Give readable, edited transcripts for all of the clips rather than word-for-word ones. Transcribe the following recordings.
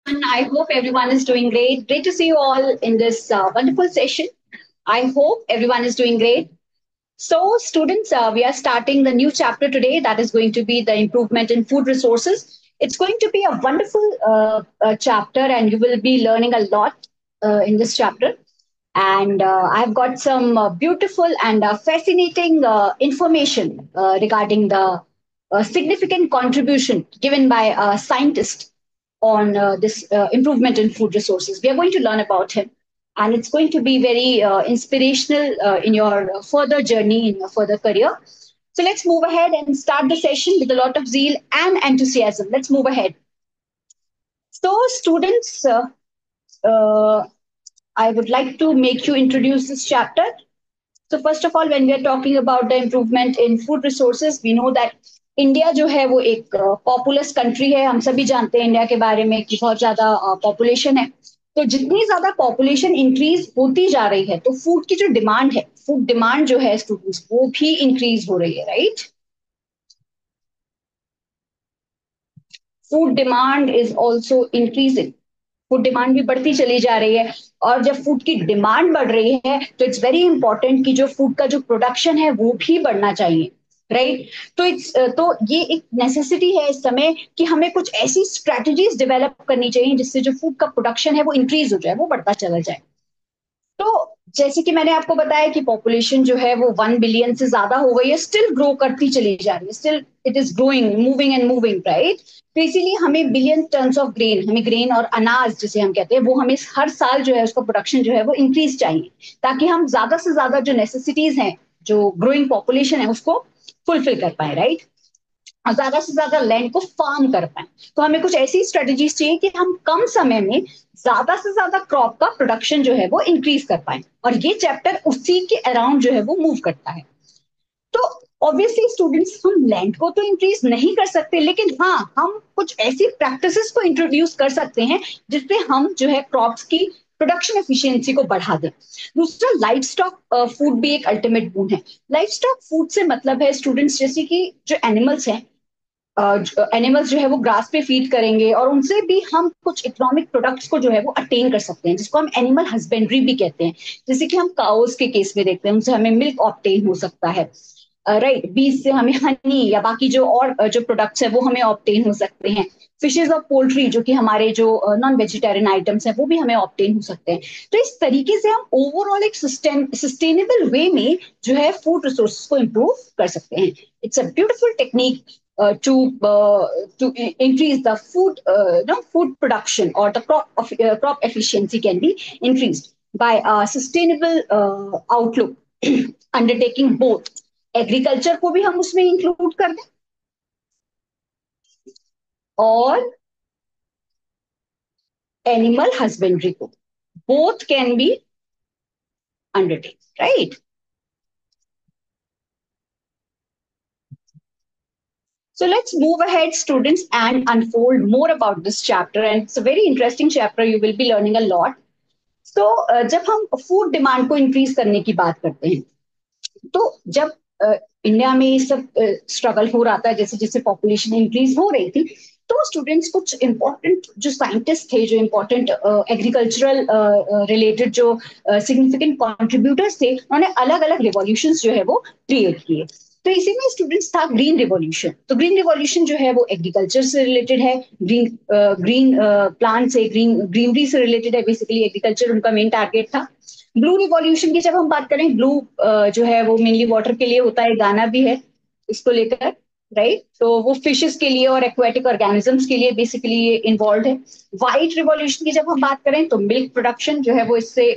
And I hope everyone is doing great. Great to see you all in this wonderful session. I hope everyone is doing great. So, students, we are starting the new chapter today that is going to be the improvement in food resources. It's going to be a wonderful chapter, and you will be learning a lot in this chapter. And I've got some beautiful and fascinating information regarding the significant contribution given by a scientist on this improvement in food resources. We are going to learn about him, and it's going to be very inspirational in your further journey, in your further career. So let's move ahead and start the session with a lot of zeal and enthusiasm. Let's move ahead. So, students, uh, I would like to make you introduce this chapter. So first of all, when we are talking about the improvement in food resources, we know that India जो है वो एक populace country है. हम सभी जानते हैं India के बारे में कि बहुत ज्यादा पॉपुलेशन है. तो जितनी ज्यादा पॉपुलेशन इंक्रीज होती जा रही है, तो फूड की जो डिमांड है, फूड डिमांड जो है स्टूडेंट्स, वो भी इंक्रीज हो रही है, right. Food demand is also increasing. Food demand भी बढ़ती चली जा रही है. और जब फूड की डिमांड बढ़ रही है, तो इट्स वेरी इंपॉर्टेंट कि जो फूड का जो प्रोडक्शन है वो भी बढ़ना चाहिए, राइट right? तो ये एक नेसेसिटी है इस समय कि हमें कुछ ऐसी स्ट्रेटजीज डेवलप करनी चाहिए जिससे जो फूड का प्रोडक्शन है वो इंक्रीज हो जाए, वो बढ़ता चला जाए. तो जैसे कि मैंने आपको बताया कि पॉपुलेशन जो है वो 1 बिलियन से ज्यादा हो गई है, स्टिल ग्रो करती चली जा रही है, still it is growing, moving and moving, right. तो इसीलिए हमें बिलियन टन्स ऑफ ग्रेन, हमें ग्रेन और अनाज जिसे हम कहते हैं, वो हमें हर साल जो है उसका प्रोडक्शन जो है वो इंक्रीज चाहिए, ताकि हम ज्यादा से ज्यादा जो नेसेसिटीज हैं, जो ग्रोइंग पॉपुलेशन है, उसको फुलफिल कर पाए, राइट. और ज्यादा से ज्यादा लैंड को फार्म कर पाए. तो हमें कुछ ऐसी स्ट्रेटजीज चाहिए कि हम कम समय में ज्यादा से ज्यादा क्रॉप का प्रोडक्शन जो है वो इंक्रीज कर पाए. और ये चैप्टर उसी के अराउंड जो है वो मूव करता है. तो ऑब्वियसली स्टूडेंट्स, हम लैंड को तो इंक्रीज नहीं कर सकते, लेकिन हाँ, हम कुछ ऐसी प्रैक्टिसेस को इंट्रोड्यूस कर सकते हैं जिससे हम जो है क्रॉप्स की प्रोडक्शन एफिशिएंसी को बढ़ा दें. दूसरा, लाइफ स्टॉक फूड भी एक अल्टीमेट बोन है. लाइफ स्टॉक फूड से मतलब है स्टूडेंट्स, जैसे कि जो एनिमल्स हैं, एनिमल्स जो है वो ग्रास पे फीड करेंगे, और उनसे भी हम कुछ इकोनॉमिक प्रोडक्ट्स को जो है वो अटेन कर सकते हैं, जिसको हम एनिमल हस्बेंड्री भी कहते हैं. जैसे कि हम काउस के केस में देखते हैं, उनसे हमें मिल्क ऑब्टेन हो सकता है, राइट. बीज से हमें हनी या बाकी जो और जो प्रोडक्ट्स है वो हमें ऑब्टेन हो सकते हैं. फिशेज और पोल्ट्री, जो कि हमारे जो नॉन वेजिटेरियन आइटम्स हैं, वो भी हमें ऑब्टेन हो सकते हैं. तो इस तरीके से हम ओवरऑल एक सस्टेनेबल वे में जो है फूड रिसोर्सेज को इम्प्रूव कर सकते हैं. It's a beautiful technique to increase the food no food production, or the crop efficiency can be increased by a sustainable outlook. Undertaking both agriculture को भी हम उसमें इंक्लूड कर दें, और एनिमल हस्बेंड्री को, both can be undertake, right. So let's move ahead, students, and unfold more about this chapter. And it's a very interesting chapter. You will be learning a lot. तो जब हम food demand को increase करने की बात करते हैं, तो जब इंडिया में ये सब स्ट्रगल हो रहा था, जैसे जैसे पॉपुलेशन इंक्रीज हो रही थी, तो स्टूडेंट्स, कुछ इंपॉर्टेंट जो साइंटिस्ट थे, जो इंपॉर्टेंट एग्रीकल्चरल रिलेटेड जो सिग्निफिकेंट कॉन्ट्रीब्यूटर्स थे, उन्होंने अलग अलग रिवॉल्यूशंस जो है वो क्रिएट किए. तो इसी में स्टूडेंट्स था ग्रीन रिवॉल्यूशन. तो ग्रीन रिवॉल्यूशन जो है वो एग्रीकल्चर से रिलेटेड है, ग्रीन ग्रीन प्लांट से, ग्रीनरी से रिलेटेड है. बेसिकली एग्रीकल्चर उनका मेन टारगेट था. ब्लू रिवॉल्यूशन की जब हम बात करें, ब्लू जो है वो मेनली वाटर के लिए होता है, गाना भी है इसको लेकर, राइट. तो वो फिशेस के लिए और एक्वेटिक ऑर्गेनिजम्स के लिए बेसिकली ये इन्वॉल्व है. व्हाइट रिवॉल्यूशन की जब हम बात करें, तो मिल्क प्रोडक्शन जो है वो इससे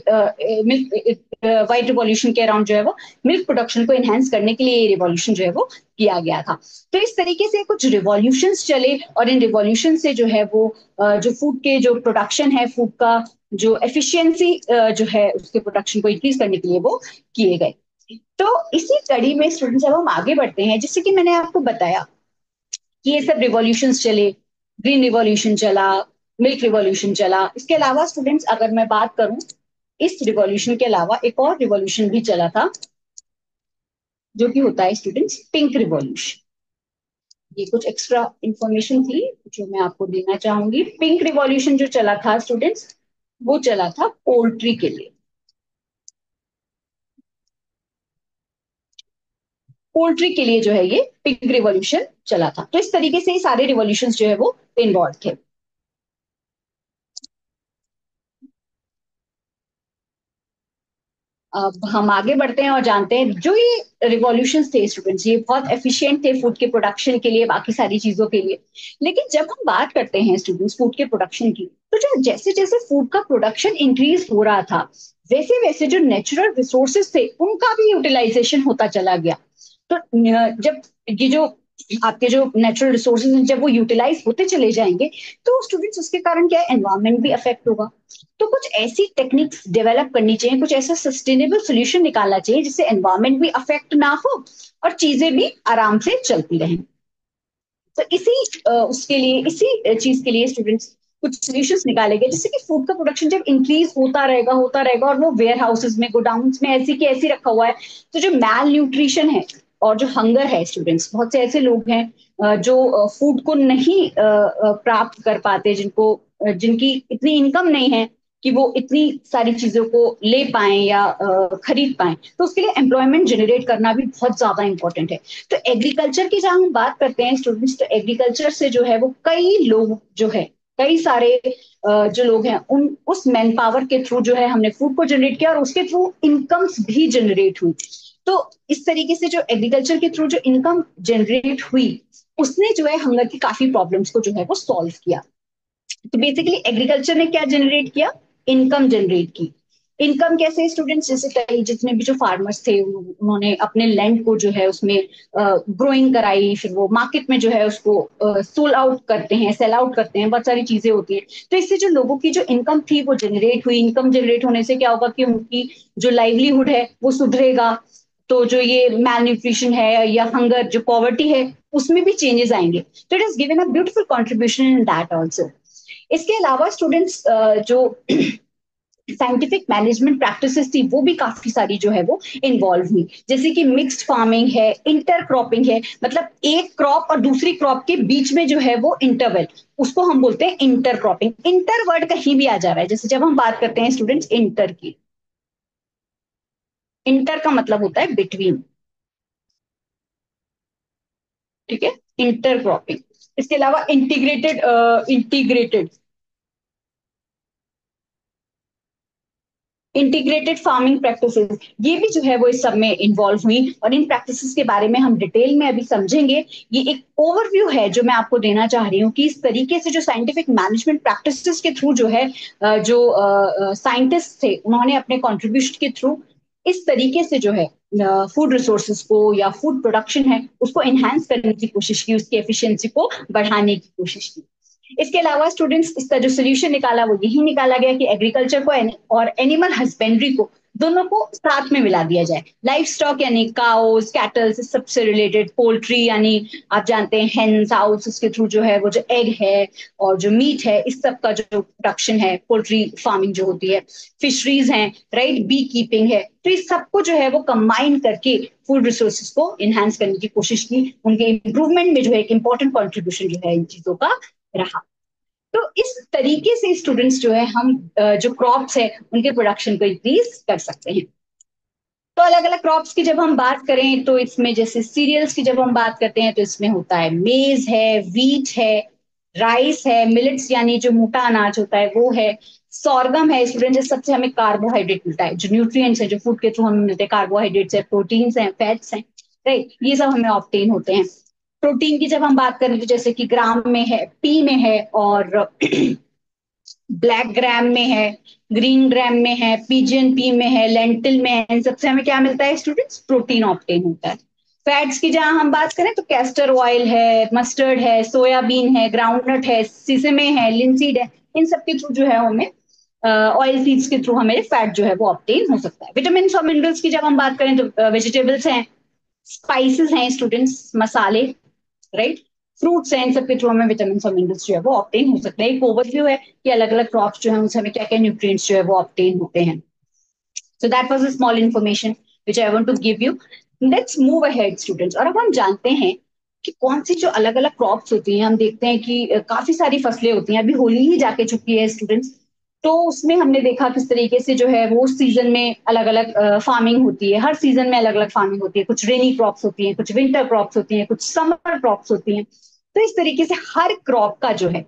मिल्क, व्हाइट रिवॉल्यूशन के अराउंड जो है वो मिल्क प्रोडक्शन को एनहेंस करने के लिए ये रिवॉल्यूशन जो है वो किया गया था. तो इस तरीके से कुछ रिवॉल्यूशंस चले, और इन रिवॉल्यूशन से जो है वो जो फूड के जो प्रोडक्शन है, फूड का जो एफिशिएंसी जो है उसके प्रोडक्शन को इंक्रीज करने के लिए वो किए गए. तो इसी कड़ी में स्टूडेंट्स, जब हम आगे बढ़ते हैं, जैसे कि मैंने आपको बताया कि ये सब रिवॉल्यूशंस चले, ग्रीन रिवॉल्यूशन चला, मिल्क रिवॉल्यूशन चला. इसके अलावा स्टूडेंट्स, अगर मैं बात करूं, इस रिवॉल्यूशन के अलावा एक और रिवॉल्यूशन भी चला था, जो कि होता है स्टूडेंट्स पिंक रिवॉल्यूशन. ये कुछ एक्स्ट्रा इंफॉर्मेशन थी जो मैं आपको देना चाहूंगी। पिंक रिवॉल्यूशन जो चला था स्टूडेंट्स, वो चला था पोल्ट्री के लिए। पोल्ट्री के लिए जो है ये पिंक रिवॉल्यूशन चला था। तो इस तरीके से सारे रिवॉल्यूशन जो है वो इन्वॉल्व थे। अब हम आगे बढ़ते हैं और जानते हैं जो ये रिवॉल्यूशन थे स्टूडेंट्स, ये बहुत एफिशिएंट थे फूड के प्रोडक्शन के लिए, बाकी सारी चीजों के लिए। लेकिन जब हम बात करते हैं स्टूडेंट्स फूड के प्रोडक्शन की, तो जो जैसे जैसे फूड का प्रोडक्शन इंक्रीज हो रहा था, वैसे वैसे जो नेचुरल रिसोर्सेज थे उनका भी यूटिलाइजेशन होता चला गया। तो जब ये जो आपके जो नेचुरल रिसोर्सेज हैं जब वो यूटिलाइज होते चले जाएंगे, तो स्टूडेंट्स उसके कारण क्या है, एनवायरमेंट भी अफेक्ट होगा। तो कुछ ऐसी टेक्निक्स डेवलप करनी चाहिए, कुछ ऐसा सस्टेनेबल सोल्यूशन निकालना चाहिए जिससे एनवायरमेंट भी अफेक्ट ना हो और चीजें भी आराम से चलती रहें। तो उसके लिए इसी चीज के लिए स्टूडेंट्स कुछ सोल्यूशंस निकाले गए, जिससे कि फूड का प्रोडक्शन जब इंक्रीज होता रहेगा और वो वेयर हाउसेज में गोडाउन्स में ऐसी की ऐसी रखा हुआ है, तो जो मैल न्यूट्रिशन है और जो हंगर है स्टूडेंट्स, बहुत से ऐसे लोग हैं जो फूड को नहीं प्राप्त कर पाते, जिनकी इतनी इनकम नहीं है कि वो इतनी सारी चीजों को ले पाए या खरीद पाए। तो उसके लिए एम्प्लॉयमेंट जनरेट करना भी बहुत ज्यादा इंपॉर्टेंट है। तो एग्रीकल्चर की जहां हम बात करते हैं स्टूडेंट्स, तो एग्रीकल्चर से जो है वो कई लोग जो है, कई सारे जो लोग हैं उन उस मैन पावर के थ्रू जो है हमने फूड को जनरेट किया और उसके थ्रू इनकम्स भी जनरेट हुई। तो इस तरीके से जो एग्रीकल्चर के थ्रू जो इनकम जनरेट हुई, उसने जो है हंगर की काफी प्रॉब्लम्स को जो है वो सॉल्व किया। तो बेसिकली एग्रीकल्चर ने क्या जनरेट किया, इनकम जनरेट की। इनकम कैसे स्टूडेंट्स, जैसे कई जितने भी जो फार्मर्स थे उन्होंने अपने लैंड को जो है उसमें ग्रोइंग कराई, फिर वो मार्केट में जो है उसको सोल आउट करते हैं, सेल आउट करते हैं, बहुत सारी चीजें होती है। तो इससे जो लोगों की जो इनकम थी वो जनरेट हुई। इनकम जनरेट होने से क्या होगा कि उनकी जो लाइवलीहुड है वो सुधरेगा। तो जो ये मैल न्यूट्रिशन है या हंगर जो पॉवर्टी है, उसमें भी चेंजेस आएंगे। तो it is given a beautiful contribution in that also. इसके अलावा स्टूडेंट्स जो साइंटिफिक मैनेजमेंट प्रैक्टिसेस थी वो भी काफी सारी जो है वो इन्वॉल्व हुई, जैसे कि मिक्स्ड फार्मिंग है, इंटर क्रॉपिंग है, मतलब एक क्रॉप और दूसरी क्रॉप के बीच में जो है वो इंटरवल, उसको हम बोलते हैं इंटर क्रॉपिंग। इंटर वर्ड कहीं भी आ जा रहा है, जैसे जब हम बात करते हैं स्टूडेंट्स इंटर की, इंटर का मतलब होता है बिटवीन, ठीक है, इंटर क्रॉपिंग। इसके अलावा इंटीग्रेटेड फार्मिंग प्रैक्टिसेस, ये भी जो है वो इस सब में इन्वॉल्व हुई और इन प्रैक्टिसेस के बारे में हम डिटेल में अभी समझेंगे। ये एक ओवरव्यू है जो मैं आपको देना चाह रही हूँ कि इस तरीके से जो साइंटिफिक मैनेजमेंट प्रैक्टिसेस के थ्रू जो है जो साइंटिस्ट थे उन्होंने अपने कॉन्ट्रीब्यूशन के थ्रू इस तरीके से जो है फूड रिसोर्सेज को या फूड प्रोडक्शन है उसको एनहांस करने की कोशिश की, उसकी एफिशिएंसी को बढ़ाने की कोशिश की। इसके अलावा स्टूडेंट्स इसका जो सोल्यूशन निकाला वो यही निकाला गया कि एग्रीकल्चर को और एनिमल हस्बेंड्री को दोनों को साथ में मिला दिया जाए। लाइफ स्टॉक यानी काउस कैटल्स इस सबसे रिलेटेड, पोल्ट्री यानी आप जानते हैं हेन्स हाउस, उसके थ्रू जो है वो जो एग है और जो मीट है इस सब का जो प्रोडक्शन है, पोल्ट्री फार्मिंग जो होती है, फिशरीज हैं, राइट, बी कीपिंग है, तो इस सबको जो है वो कंबाइन करके फूड रिसोर्सेज को इनहेंस करने की कोशिश की। उनके इंप्रूवमेंट में जो है एक इंपॉर्टेंट कॉन्ट्रीब्यूशन जो है इन चीजों का रहा। तो इस तरीके से स्टूडेंट्स जो है हम जो क्रॉप्स है उनके प्रोडक्शन को इंक्रीज कर सकते हैं। तो अलग अलग क्रॉप्स की जब हम बात करें तो इसमें जैसे सीरियल्स की जब हम बात करते हैं तो इसमें होता है मेज है, वीट है, राइस है, मिलेट्स यानी जो मोटा अनाज होता है वो है, सॉर्गम है स्टूडेंट, जिस सबसे हमें कार्बोहाइड्रेट मिलता है, जो न्यूट्रिएंट्स है जो फूड के थ्रू हमें मिलते हैं, कार्बोहाइड्रेट्स है, प्रोटीन्स हैं, फैट्स हैं, राइट, ये सब हमें ऑप्टेन होते हैं। प्रोटीन की जब हम बात करें तो जैसे कि ग्राम में है, पी में है और ब्लैक ग्राम में है, ग्रीन ग्राम में है, पीजियन पी में है, लेंटिल में है, इन सबसे हमें क्या मिलता है स्टूडेंट्स, प्रोटीन ऑप्टेन होता है। फैट्स की जहां हम बात करें तो कैस्टर ऑयल है, मस्टर्ड है, सोयाबीन है, ग्राउंडनट है, सिसमे है, लिंसीड है, इन सब के थ्रू जो है हमें ऑयल सीड्स के थ्रू हमें फैट जो है वो ऑप्टेन हो सकता है। विटामिन और मिनरल्स की जब हम बात करें तो वेजिटेबल्स हैं, स्पाइसेस हैं स्टूडेंट्स, मसाले, राइट, फ्रूट्स हैं, इन सब के थ्रू हमें विटामिन और मिनरल्स जो है वो ऑप्टेन हो सकता है। एक ओवरव्यू है कि अलग अलग क्रॉप्स जो है उनसे हमें क्या क्या न्यूट्रिएंट्स जो है वो ऑप्टेन होते हैं। So that was a small information which I want to give you. Let's move ahead students, और अब हम जानते हैं कि कौन सी जो अलग अलग क्रॉप्स होती हैं, हम देखते हैं कि काफी सारी फसलें होती हैं, अभी होली ही जाके चुकी है स्टूडेंट्स, तो उसमें हमने देखा किस तरीके से जो है वो सीजन में अलग अलग फार्मिंग होती है, हर सीजन में अलग अलग फार्मिंग होती है, कुछ रेनी क्रॉप्स होती हैं, कुछ विंटर क्रॉप्स होती हैं, कुछ समर क्रॉप्स होती हैं। तो इस तरीके से हर क्रॉप का जो है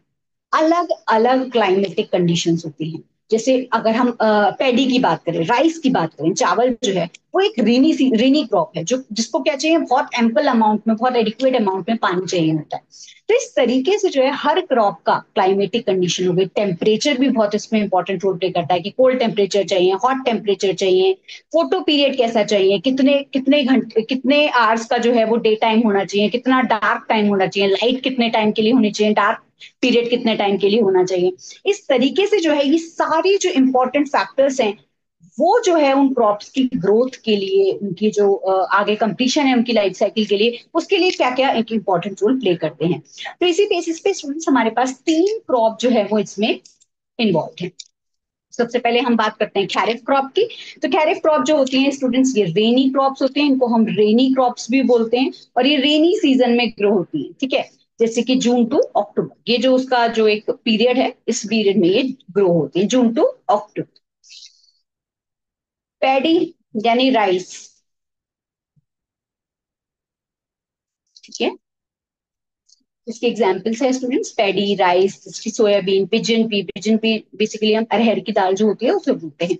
अलग अलग क्लाइमेटिक कंडीशंस होती हैं। जैसे अगर हम पैडी की बात करें, राइस की बात करें, चावल जो है वो एक रेनी क्रॉप है, जो जिसको क्या चाहिए, बहुत एम्पल अमाउंट में, बहुत एडिक्वेट अमाउंट में पानी चाहिए होता है। तो इस तरीके से जो है हर क्रॉप का क्लाइमेटिक कंडीशन हो गई, टेम्परेचर भी बहुत इसमें इंपॉर्टेंट रोल प्ले करता है कि कोल्ड टेम्परेचर चाहिए, हॉट टेम्परेचर चाहिए, फोटो पीरियड कैसा चाहिए, कितने कितने घंटे, कितने आवर्स का जो है वो डे टाइम होना चाहिए, कितना डार्क टाइम होना चाहिए, लाइट कितने टाइम के लिए होनी चाहिए, डार्क पीरियड कितने टाइम के लिए होना चाहिए। इस तरीके से जो है ये सारी जो इंपॉर्टेंट फैक्टर्स हैं, वो जो है उन क्रॉप्स की ग्रोथ के लिए, उनकी जो आगे कंप्लीशन है उनकी लाइफ साइकिल के लिए, उसके लिए क्या क्या एक इंपॉर्टेंट रोल प्ले करते हैं। तो इसी बेसिस पे स्टूडेंट्स हमारे पास 3 क्रॉप जो है वो इसमें इन्वॉल्व है। सबसे पहले हम बात करते हैं खैरिफ क्रॉप की। तो खैरिफ क्रॉप जो होती हैं स्टूडेंट्स, ये रेनी क्रॉप्स होते हैं, इनको हम रेनी क्रॉप्स भी बोलते हैं, और ये रेनी सीजन में ग्रो होती है, ठीक है। जैसे कि जून टू अक्टूबर, ये जो उसका जो एक पीरियड है, इस पीरियड में ये ग्रो होती है, जून टू अक्टूबर। पैडी यानी राइस, ठीक है। इसके एग्जाम्पल्स है students, paddy, rice, soybean, pigeon P basically हम अरहर की दाल जो होती है उसे बोलते हैं।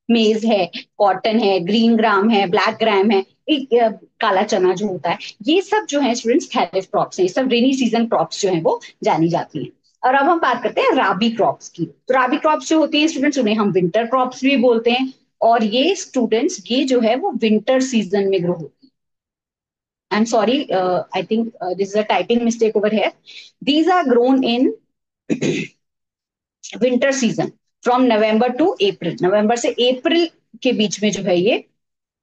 मेज है, कॉटन है, ग्रीन ग्राम है, ब्लैक ग्राम है, एक काला चना जो होता है, ये सब जो है स्टूडेंट्स खैरिफ क्रॉप्स हैं, ये सब रेनी सीजन क्रॉप्स जो है वो जानी जाती हैं। और अब हम बात करते हैं राबी क्रॉप्स की। तो राबी क्रॉप्स जो होती है स्टूडेंट्स, उन्हें हम विंटर क्रॉप्स भी बोलते हैं, और ये स्टूडेंट्स ये जो है वो विंटर सीजन में ग्रो होती है। I'm sorry, I think this is a typing mistake over here. These are grown in winter season from November to April. नवंबर से अप्रैल के बीच में जो है ये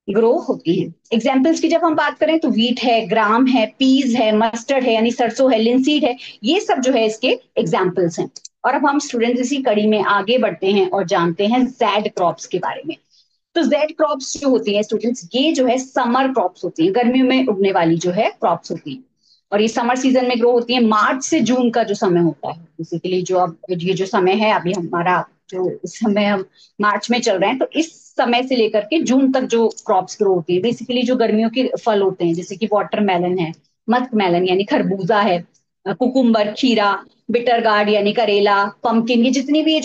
ग्रो होती है। एग्जाम्पल्स की जब हम बात करें तो वीट है, ग्राम है, पीज है, मस्टर्ड है यानी सरसों है, लिंसीड है, ये सब जो है इसके एग्जाम्पल्स हैं। और अब हम स्टूडेंट्स इसी कड़ी में आगे बढ़ते हैं और जानते हैं जैड क्रॉप्स के बारे में। तो जेड क्रॉप्स जो होती हैं स्टूडेंट्स, ये जो है समर क्रॉप्स होती हैं, गर्मियों में उगने वाली जो है क्रॉप्स होती हैं, और ये समर सीजन में ग्रो होती है। मार्च से जून का जो समय होता है, बेसिकली जो अब ये जो समय है अभी हमारा, जो इस समय हम मार्च में चल रहे हैं, तो इस समय से लेकर के जून तक जो क्रॉप्स ग्रो होती है, बेसिकली जो गर्मियों के फल होते हैं, जैसे कि वाटरमेलन है, मस्क मेलन यानी खरबूजा है, कुकुम्बर, खीरा, बिटर गार्ड यानी करेला, पंपकिन, ये जितनी भी ये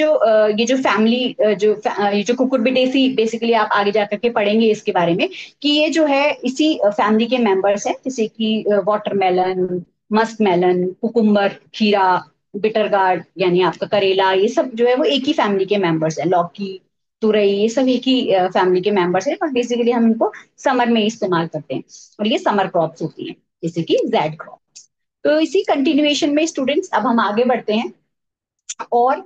जो फैमिली ये जो कुकुरबिटेसी, बेसिकली आप आगे जाकर के पढ़ेंगे इसके बारे में, कि ये जो है इसी फैमिली के मेंबर्स हैं, जैसे कि वाटरमेलन, मस्क मेलन, कुकुम्बर, खीरा, बिटर गार्ड यानी आपका करेला, ये सब जो है वो एक ही फैमिली के मेंबर्स हैं। लौकी, तुरई, ये सब एक ही फैमिली के मेंबर्स हैं, और बेसिकली हम इनको समर में इस्तेमाल करते हैं, और ये समर क्रॉप्स होती हैं, जैसे कि जेड क्रॉप। तो इसी कंटिन्यूएशन में स्टूडेंट्स अब हम आगे बढ़ते हैं, और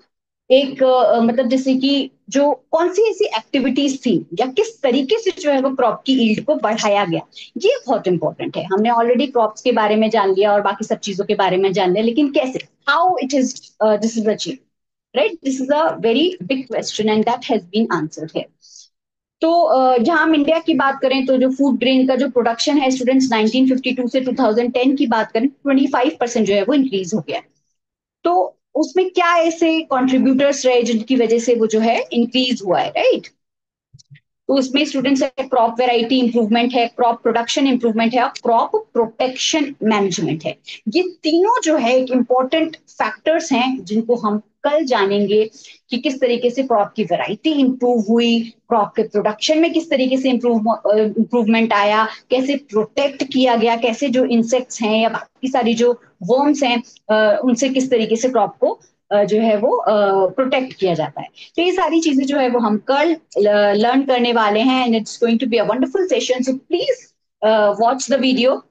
एक मतलब जैसे कि जो कौन सी ऐसी एक्टिविटीज थी या किस तरीके से जो है वो क्रॉप की ईल्ड को बढ़ाया गया, ये बहुत इंपॉर्टेंट है। हमने ऑलरेडी क्रॉप्स के बारे में जान लिया और बाकी सब चीजों के बारे में जान लिया, लेकिन कैसे, how it is this is achieve, right, this is a very big question and that has been answered here. तो जहां हम इंडिया की बात करें तो जो फूड ग्रेन का जो प्रोडक्शन है स्टूडेंट्स, 1952 से 2010 की बात करें, 25% जो है वो इंक्रीज हो गया है। तो उसमें क्या ऐसे कंट्रीब्यूटर्स रहे जिनकी वजह से वो जो है इंक्रीज हुआ है, राइट। तो उसमें स्टूडेंट्स है, क्रॉप वेराइटी इंप्रूवमेंट है, क्रॉप प्रोडक्शन इंप्रूवमेंट है, और क्रॉप प्रोटेक्शन मैनेजमेंट है। ये तीनों जो है एक इंपॉर्टेंट फैक्टर्स हैं जिनको हम कल जानेंगे कि किस तरीके से क्रॉप की वैरायटी इंप्रूव हुई, क्रॉप के प्रोडक्शन में किस तरीके से इंप्रूवमेंट आया, कैसे प्रोटेक्ट किया गया, कैसे जो इंसेक्ट्स हैं या बाकी सारी जो वर्म्स हैं उनसे किस तरीके से क्रॉप को जो है वो प्रोटेक्ट किया जाता है। तो ये सारी चीजें जो है वो हम कल लर्न करने वाले हैं, and it's going to be a wonderful session, so please watch the video.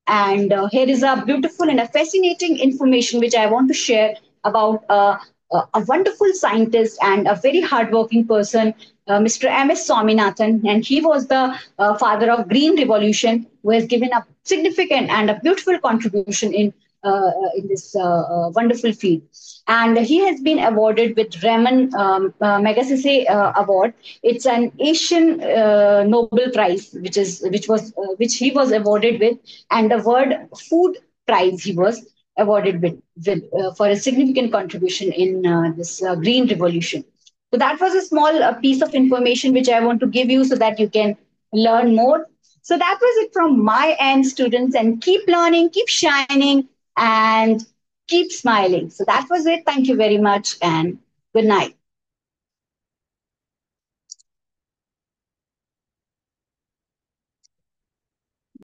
And here is a beautiful and a fascinating information which I want to share about a wonderful scientist and a very hardworking person, Mr. M.S. Swaminathan. And he was the father of Green Revolution, who has given a significant and a beautiful contribution in this wonderful field. And he has been awarded with Raman Magsaysay Award. It's an Asian Nobel Prize, which he was awarded with, and the word food prize he was awarded with for a significant contribution in this green revolution. So that was a small piece of information which I want to give you so that you can learn more. So that was it from my end, students, and keep learning, keep shining, and keep smiling. So that was it. Thank you very much, and good night.